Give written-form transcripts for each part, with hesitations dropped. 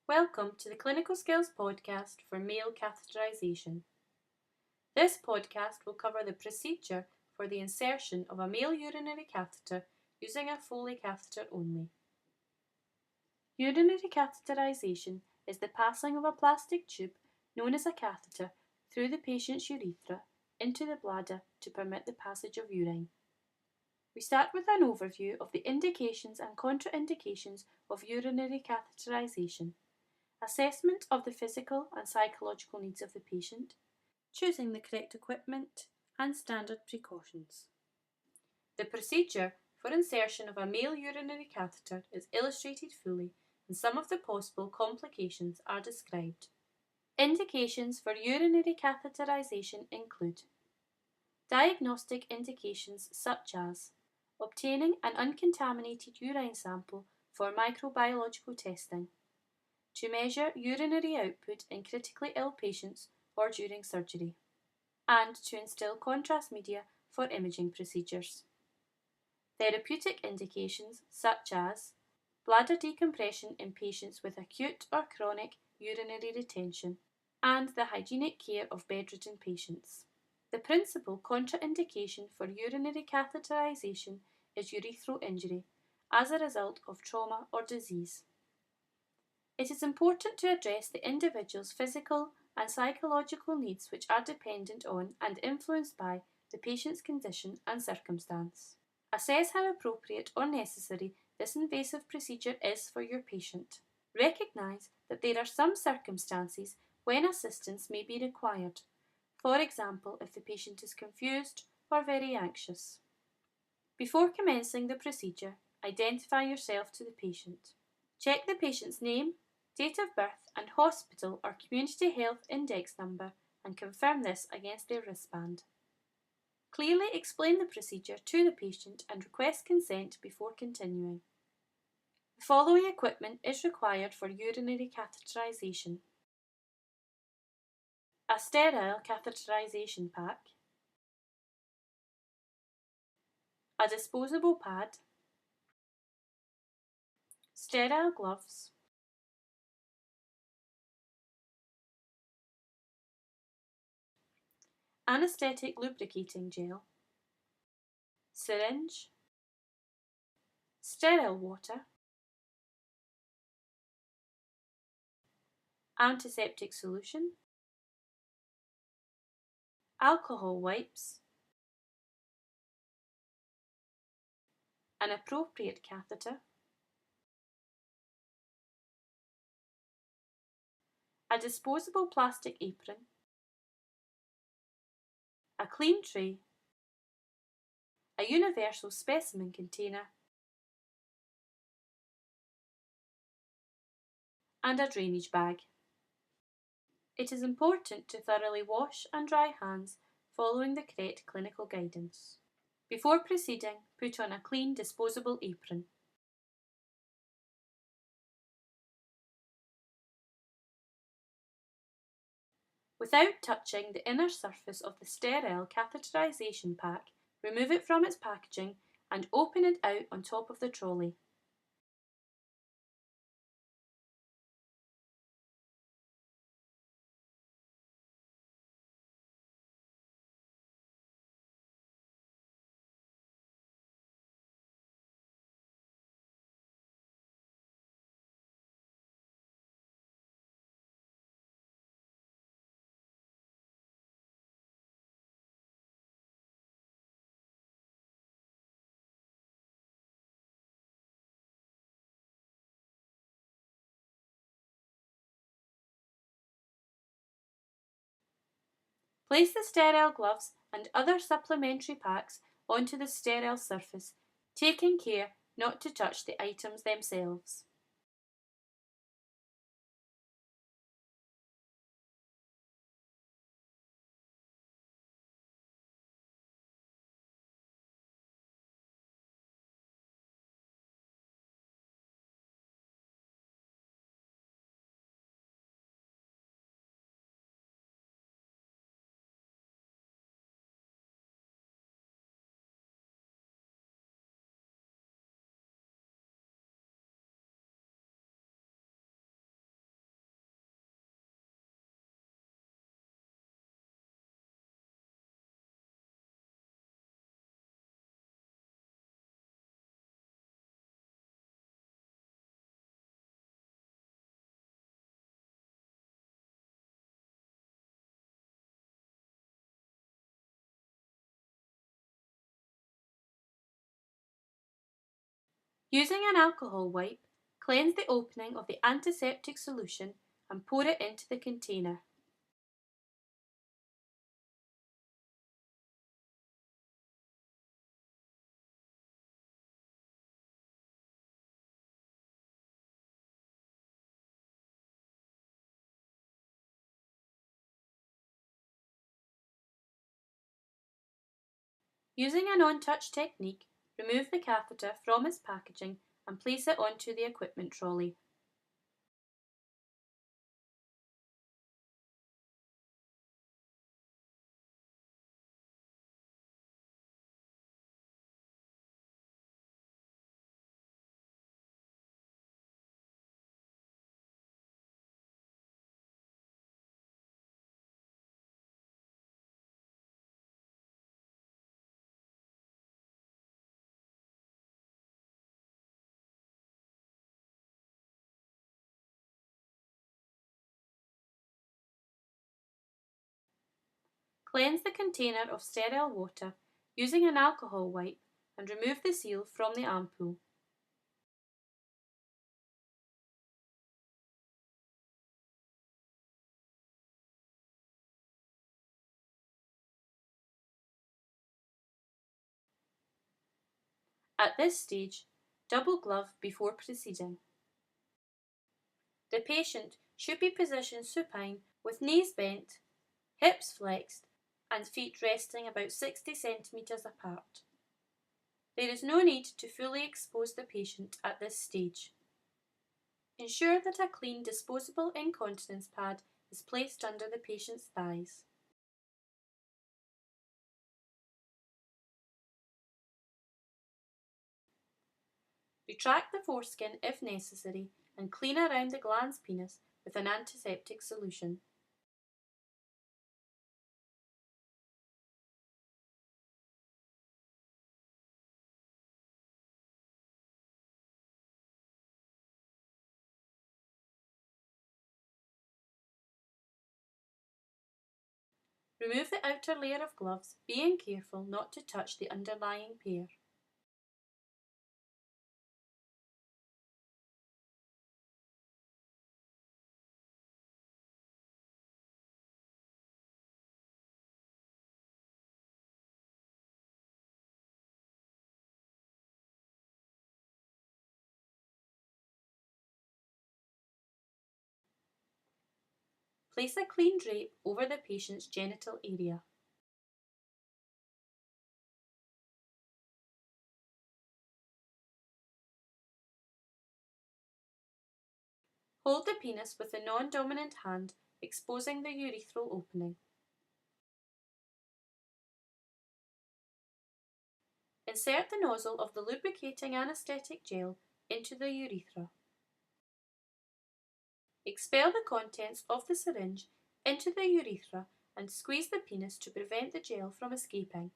Welcome to the Clinical Skills Podcast for Male Catheterisation. This podcast will cover the procedure for the insertion of a male urinary catheter using a Foley catheter only. Urinary catheterisation is the passing of a plastic tube known as a catheter through the patient's urethra into the bladder to permit the passage of urine. We start with an overview of the indications and contraindications of urinary catheterisation, assessment of the physical and psychological needs of the patient, choosing the correct equipment, and standard precautions. The procedure for insertion of a male urinary catheter is illustrated fully, and some of the possible complications are described. Indications for urinary catheterisation include diagnostic indications such as obtaining an uncontaminated urine sample for microbiological testing, to measure urinary output in critically ill patients or during surgery, and to instill contrast media for imaging procedures. Therapeutic indications such as bladder decompression in patients with acute or chronic urinary retention, and the hygienic care of bedridden patients. The principal contraindication for urinary catheterisation is urethral injury as a result of trauma or disease. It is important to address the individual's physical and psychological needs which are dependent on and influenced by the patient's condition and circumstance. Assess how appropriate or necessary this invasive procedure is for your patient. Recognise that there are some circumstances when assistance may be required, for example if the patient is confused or very anxious. Before commencing the procedure, identify yourself to the patient. Check the patient's name, date of birth and hospital or community health index number and confirm this against their wristband. Clearly explain the procedure to the patient and request consent before continuing. The following equipment is required for urinary catheterisation: a sterile catheterisation pack, a disposable pad, sterile gloves, anaesthetic lubricating gel, syringe, sterile water, antiseptic solution, alcohol wipes, an appropriate catheter, a disposable plastic apron, a clean tray, a universal specimen container, and a drainage bag. It is important to thoroughly wash and dry hands following the correct clinical guidance. Before proceeding, put on a clean disposable apron. Without touching the inner surface of the sterile catheterisation pack, remove it from its packaging and open it out on top of the trolley. Place the sterile gloves and other supplementary packs onto the sterile surface, taking care not to touch the items themselves. Using an alcohol wipe, cleanse the opening of the antiseptic solution and pour it into the container. Using a non-touch technique, remove the catheter from its packaging and place it onto the equipment trolley. Cleanse the container of sterile water using an alcohol wipe and remove the seal from the ampoule. At this stage, double glove before proceeding. The patient should be positioned supine with knees bent, hips flexed and feet resting about 60 centimeters apart. There is no need to fully expose the patient at this stage. Ensure that a clean disposable incontinence pad is placed under the patient's thighs. Retract the foreskin if necessary and clean around the glans penis with an antiseptic solution. Remove the outer layer of gloves, being careful not to touch the underlying pair. Place a clean drape over the patient's genital area. Hold the penis with the non-dominant hand, exposing the urethral opening. Insert the nozzle of the lubricating anesthetic gel into the urethra. Expel the contents of the syringe into the urethra and squeeze the penis to prevent the gel from escaping.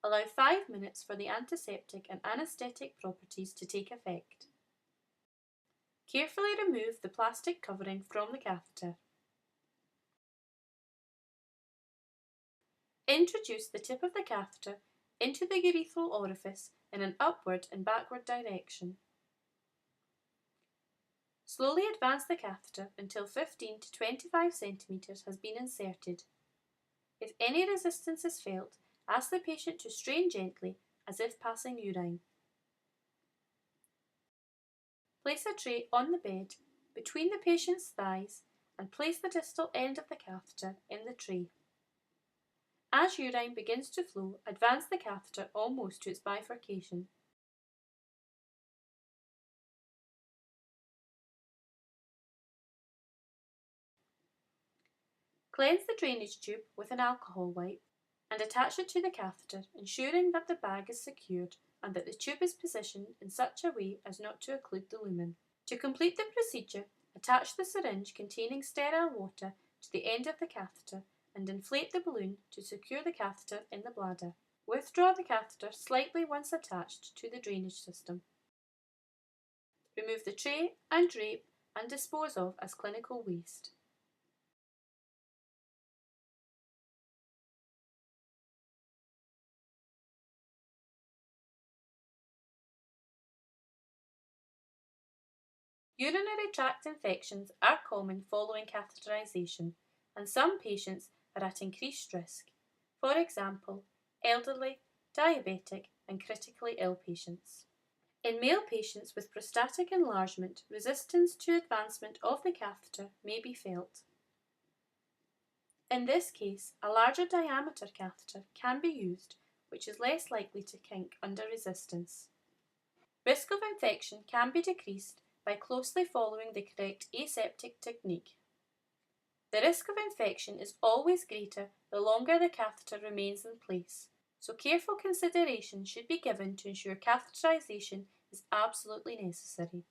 Allow 5 minutes for the antiseptic and anesthetic properties to take effect. Carefully remove the plastic covering from the catheter. Introduce the tip of the catheter into the urethral orifice in an upward and backward direction. Slowly advance the catheter until 15 to 25 centimeters has been inserted. If any resistance is felt, ask the patient to strain gently as if passing urine. Place a tray on the bed between the patient's thighs and place the distal end of the catheter in the tray. As urine begins to flow, advance the catheter almost to its bifurcation. Cleanse the drainage tube with an alcohol wipe and attach it to the catheter, ensuring that the bag is secured and that the tube is positioned in such a way as not to occlude the lumen. To complete the procedure, attach the syringe containing sterile water to the end of the catheter and inflate the balloon to secure the catheter in the bladder. Withdraw the catheter slightly once attached to the drainage system. Remove the tray and drape and dispose of as clinical waste. Urinary tract infections are common following catheterisation, and some patients are at increased risk. For example, elderly, diabetic, and critically ill patients. In male patients with prostatic enlargement, resistance to advancement of the catheter may be felt. In this case, a larger diameter catheter can be used, which is less likely to kink under resistance. Risk of infection can be decreased by closely following the correct aseptic technique. The risk of infection is always greater the longer the catheter remains in place, so careful consideration should be given to ensure catheterisation is absolutely necessary.